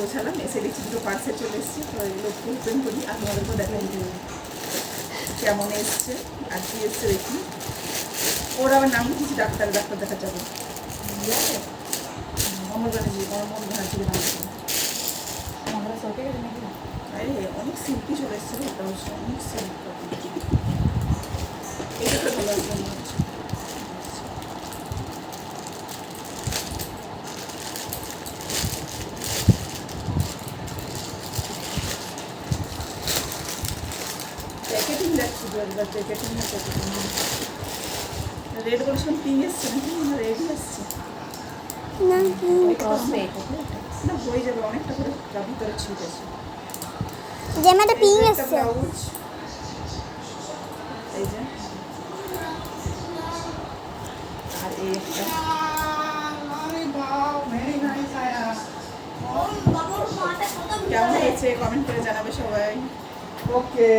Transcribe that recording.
পৌঁছালাম, এসে দেখছি দুটো পার্সেল চলে এসেছে। তো এগুলো একটু ওপেন করি আর তোমাদেরকেও দেখাই কেমন এসছে আর কি এসছে দেখি। ওর আবার নাম লিখেছি ডাক্তার দেখা যাবে অমর ব্যানার্জি নাম আরে অনেক সিল্কি চলে এসছে, এটা অবশ্য অনেক সিল্ক। এটা তো ভালো একদম হচ্ছে। প্যাকেটিং দেখছি একবার, প্যাকেটিং রেড বলছিলাম পিঙ্ক এসছে নাকি, রেডই এসছে না, হয়ে যাবে অনেকটা করে ভিতরে ছিট আছে। জামাটা পিঙ্ক এসছে, ব্লাউজ এই যে, আর এই একটা কেমন হয়েছে কমেন্ট করে জানাবে সবাই। ওকে